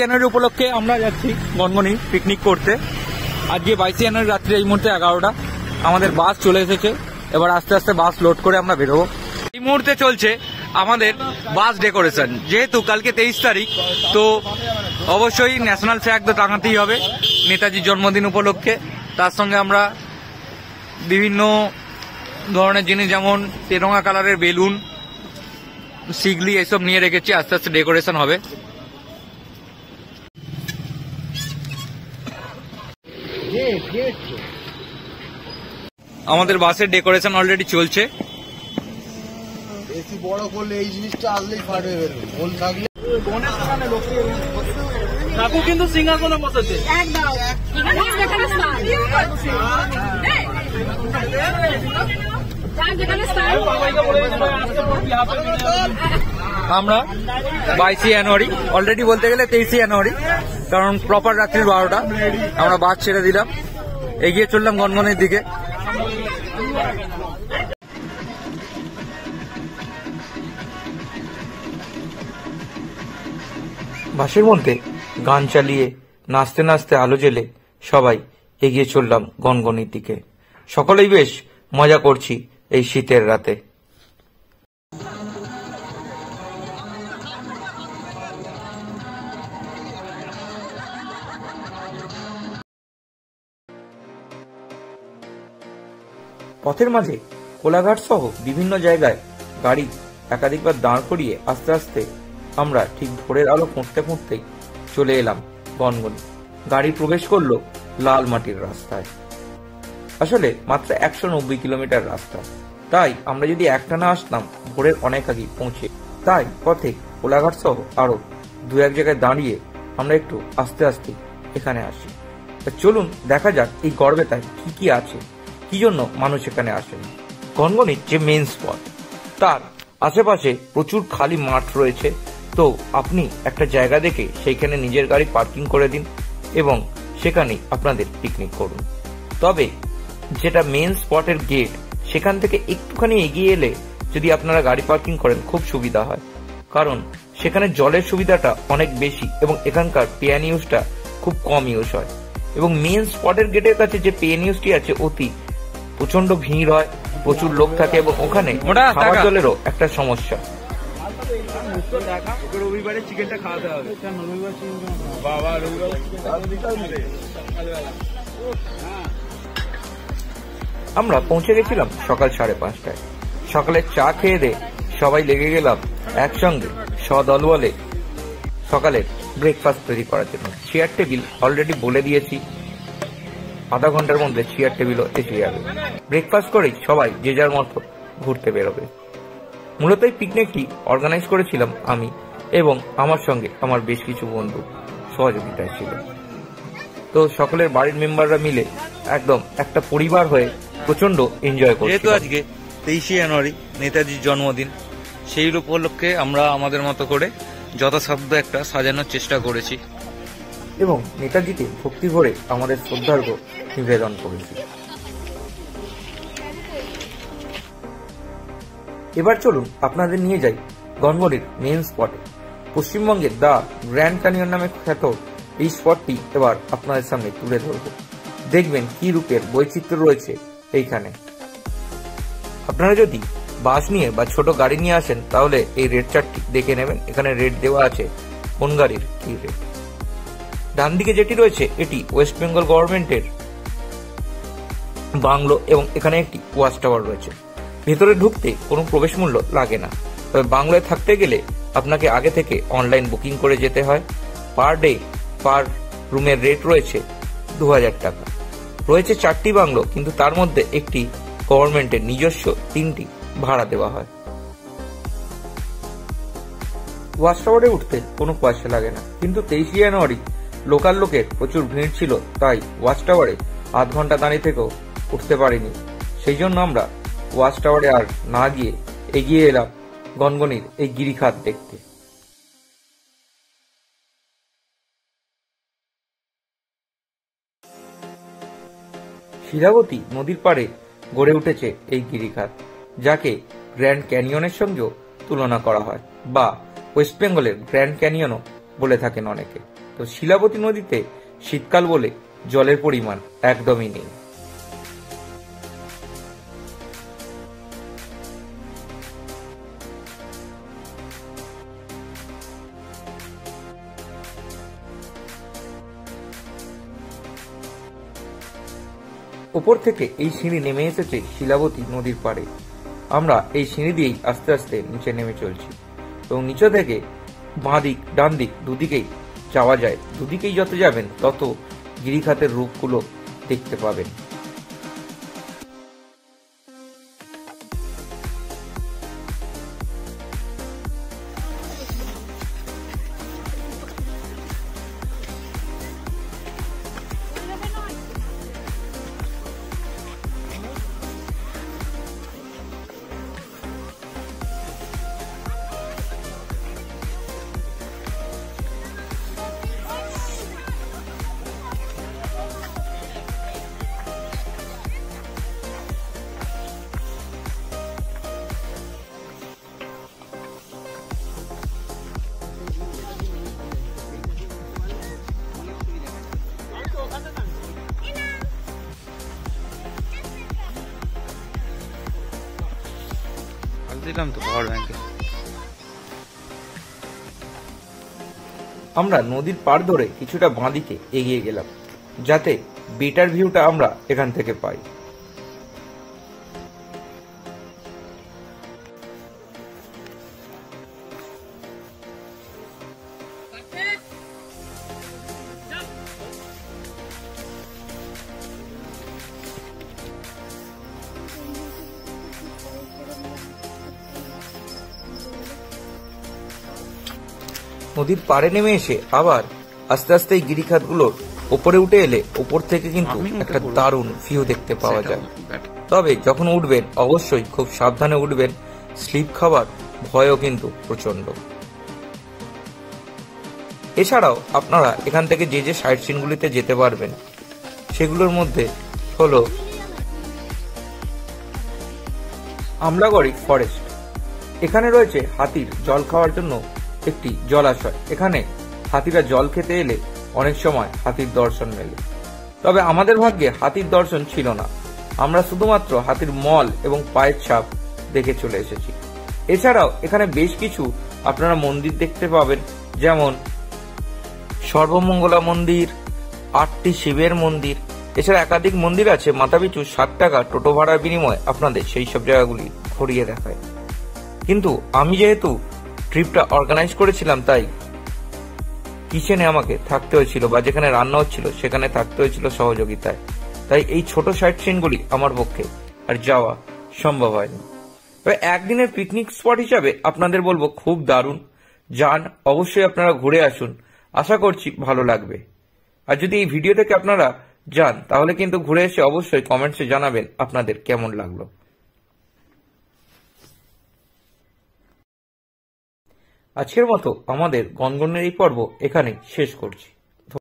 জানুয়ারি উপলক্ষে আমরা যাচ্ছি গনগনি পিকনিক করতে। আজকে 22 জানুয়ারি রাত্রি এই মুহূর্তে 11টা, আমাদের বাস চলে এসেছে। এবার আস্তে আস্তে বাস লোড করে আমরা বেরোবো। এই মুহূর্তে চলছে আমাদের বাস ডেকোরেশন। যেহেতু কালকে 23 তারিখ, তো অবশ্যই ন্যাশনাল ফ্ল্যাগ তো টাঙাতেই হবে নেতাজির জন্মদিন উপলক্ষে। তার সঙ্গে আমরা বিভিন্ন ধরনের জিনিস, যেমন তেরঙা কালারের বেলুন, সিগলি, এসব নিয়ে রেখেছি। আস্তে আস্তে ডেকোরেশন হবে। আমাদের বাসের ডেকোরেশন অলরেডি চলছে। বেশি বড় করলে এই জিনিসটা আসলেই ফাটে বেরোবে, গোল থাকলে কাকু কিন্তু সিংহাসনে বসেছে। আমরা 22 জানুয়ারি, অলরেডি বলতে গেলে 23 জানুয়ারি, কারণ প্রপার রাত্রি 12টা, আমরা বাস ছেড়ে দিলাম, এগিয়ে চললাম গনগনির দিকে। বাসের মধ্যে গান চালিয়ে নাচতে নাচতে আলো জ্বেলে সবাই এগিয়ে চললাম গনগনির দিকে। সকলেই বেশ মজা করছি এই শীতের রাতে। পথের মাঝে কোলাঘাট সহ বিভিন্ন জায়গায় গাড়ি একাধিকবার দাঁড় করিয়ে আস্তে আস্তে আমরা ঠিক ভোরের আলো ফুটতে ফুটতেই চলে এলাম গনগনি। গাড়ি প্রবেশ করলো লাল মাটির রাস্তায়। আসলে মাত্র 190 কিলোমিটার রাস্তা, তাই আমরা যদি একটানা আসতাম ভোরের অনেক আগে পৌঁছে। তাই পথে কোলাঘাট সহ আরো দু এক জায়গায় দাঁড়িয়ে আমরা একটু আস্তে আস্তে এখানে আসি। চলুন দেখা যাক এই গড়বেতায় কি কি আছে, কি জন্য মানুষ এখানে আসেন। গনগনির যে মেইন স্পট, তার আশেপাশে প্রচুর খালি মাঠ রয়েছে। তো আপনি একটা জায়গা দেখে সেইখানে নিজের গাড়ি পার্কিং করে দিন এবং সেখানেই আপনাদের পিকনিক করুন। তবে যেটা মেইন স্পটের গেট, সেখান থেকে একটুখানি এগিয়ে এলে যদি আপনারা গাড়ি পার্কিং করেন খুব সুবিধা হয়, কারণ সেখানে জলের সুবিধাটা অনেক বেশি এবং এখানকার পেয়ান ইউজটা খুব কম ইউজ হয়। এবং মেইন স্পটের গেটের কাছে যে পেয়ান ইউজটি আছে, অতি প্রচন্ড ভিড় হয়, প্রচুর লোক থাকে এবং ওখানে খাবার জলেরও একটা সমস্যা। রবিবারে চিকেনটা খাওয়াতে হবে। আমরা পৌঁছে গেছিলাম সকাল 5:30টায়। সকালে চা খেয়ে দিয়ে সবাই লেগে গেলাম একসঙ্গে সদলবলে সকালের ব্রেকফাস্ট তৈরি করার জন্য। চেয়ার টেবিল অলরেডি বলে দিয়েছি, আধা ঘন্টার মধ্যে চেয়ার টেবিলও এসে যাবে। ব্রেকফাস্ট করেই সবাই যে যার মতো ঘুরতে বেরোবে। মূলত এই পিকনিকটি অর্গানাইজ করেছিলাম আমি এবং আমার সঙ্গে আমার বেশ কিছু বন্ধু সহযোগিতায় ছিল। তো সকলের বাড়ির মেম্বাররা মিলে একদম একটা পরিবার হয়ে প্রচন্ড এনজয় করছি। যেহেতু আজকে 23 জানুয়ারি নেতাজির জন্মদিন, সেই উপলক্ষে আমরা আমাদের মতো করে যথাসাধ্য একটা সাজানোর চেষ্টা করেছি এবং নেতাজিকে ভক্তি ভরে আমাদের শ্রদ্ধার্ঘ্য নিবেদন করেছি। এবার চলুন আপনাদের নিয়ে যাই গনগনির মেইন স্পটে। পশ্চিমবঙ্গের দ্য গ্র্যান্ড ক্যানিয়ন নামে খ্যাত এই স্পটটি এবার আপনাদের সামনে তুলে ধরব। দেখবেন কি রূপের বৈচিত্র্য রয়েছে এইখানে। আপনারা যদি বাস নিয়ে বা ছোট গাড়ি নিয়ে আসেন তাহলে এই রেট চার্টটি দেখে নেবেন। এখানে রেট দেওয়া আছে কোন গাড়ির কি রেট। ডান দিকে যেটি রয়েছে এটি ওয়েস্ট বেঙ্গল গভর্নমেন্টের বাংলো এবং এখানে একটি ওয়াচ টাওয়ার রয়েছে। ভেতরে ঢুকতে কোনো প্রবেশ মূল্য লাগে না, তবে বাংলোয় থাকতে গেলে আপনাকে আগে থেকে অনলাইন বুকিং করে যেতে হয়। পার ডে পার রুমের রেট রয়েছে 2000 টাকা। রয়েছে 4টি বাংলো, কিন্তু তার মধ্যে একটি গভর্নমেন্টের নিজস্ব, 3টি ভাড়া দেওয়া হয়। ওয়াচ টাওয়ারে উঠতে কোনো পয়সা লাগে না, কিন্তু 23 জানুয়ারি লোকাল লোকের প্রচুর ভিড় ছিল, তাই ওয়াচ টাওয়ারে আধ ঘন্টা দাঁড়িয়ে থেকেও উঠতে পারিনি। সেই জন্য আমরা ওয়াচ টাওয়ারে আর না গিয়ে এগিয়ে এলাম গনগনির এই গিরিখাত দেখতে। শিলাবতী নদীর পাড়ে গড়ে উঠেছে এই গিরিখাত, যাকে গ্র্যান্ড ক্যানিয়নের সঙ্গেও তুলনা করা হয় বা ওয়েস্ট বেঙ্গলের গ্র্যান্ড ক্যানিয়নও বলে থাকেন অনেকে। তো শিলাবতী নদীতে শীতকাল বলে জলের পরিমাণ একদমই নেই। ওপর থেকে এই সিঁড়ি নেমে এসেছে শিলাবতী নদীর পাড়ে। আমরা এই সিঁড়ি দিয়েই আস্তে আস্তে নিচে নেমে চলছি এবং নিচে থেকে বাঁ দিক ডান দিক দুদিকেই যাওয়া যায়। দুদিকেই যত যাবেন তত গিরিখাতের রূপগুলো দেখতে পাবেন। আমরা নদীর পাড় ধরে কিছুটা বাঁদিকে এগিয়ে গেলাম যাতে বেটার ভিউটা আমরা এখান থেকে পাই। নদীর পাড়ে নেমে এসে আবার আস্তে আস্তে এই গিরিখাতগুলোর ওপরে উঠে এলে ওপর থেকে কিন্তু একটা দারুণ ভিউ দেখতে পাওয়া যায়। তবে যখন উঠবেন অবশ্যই খুব সাবধানে উঠবেন, স্লিপ খাবার ভয়ও কিন্তু প্রচন্ড। এছাড়াও আপনারা এখান থেকে যে যে সাইট সিনগুলিতে যেতে পারবেন সেগুলোর মধ্যে হলো আমলাগড়ি ফরেস্ট। এখানে রয়েছে হাতির জল খাওয়ার জন্য একটি জলাশয়। এখানে হাতিরা জল খেতে এলে অনেক সময় হাতির দর্শন মেলে। তবে আমাদের ভাগ্যে হাতির দর্শন ছিল না, আমরা শুধুমাত্র হাতির মল এবং পায়ের ছাপ দেখে চলে এসেছি। এছাড়াও এখানে বেশ কিছু আপনারা মন্দির দেখতে পাবেন, যেমন সর্বমঙ্গলা মন্দির, 8টি শিবের মন্দির। এছাড়া একাধিক মন্দির আছে, মাথাপিছু 7 টাকা টোটো ভাড়ার বিনিময়ে আপনাদের সেই সব জায়গাগুলি ঘুরিয়ে দেখায়। কিন্তু আমি যেহেতু ট্রিপটা অর্গানাইজ করেছিলাম তাই কিচেনে আমাকে থাকতে হয়েছিল, বা যেখানে রান্না হচ্ছিল সেখানে থাকতে হয়েছিল সহযোগিতায়। তাই এই ছোট সাইট সিনগুলি আমার পক্ষে আর যাওয়া সম্ভব হয়নি। তবে একদিনের পিকনিক স্পট হিসাবে আপনাদের বলবো খুব দারুণ, যান, অবশ্যই আপনারা ঘুরে আসুন, আশা করছি ভালো লাগবে। আর যদি এই ভিডিও থেকে আপনারা যান তাহলে কিন্তু ঘুরে এসে অবশ্যই কমেন্টসে জানাবেন আপনাদের কেমন লাগলো। আজকের মতো আমাদের গনগনের এই পর্ব এখানে শেষ করছি।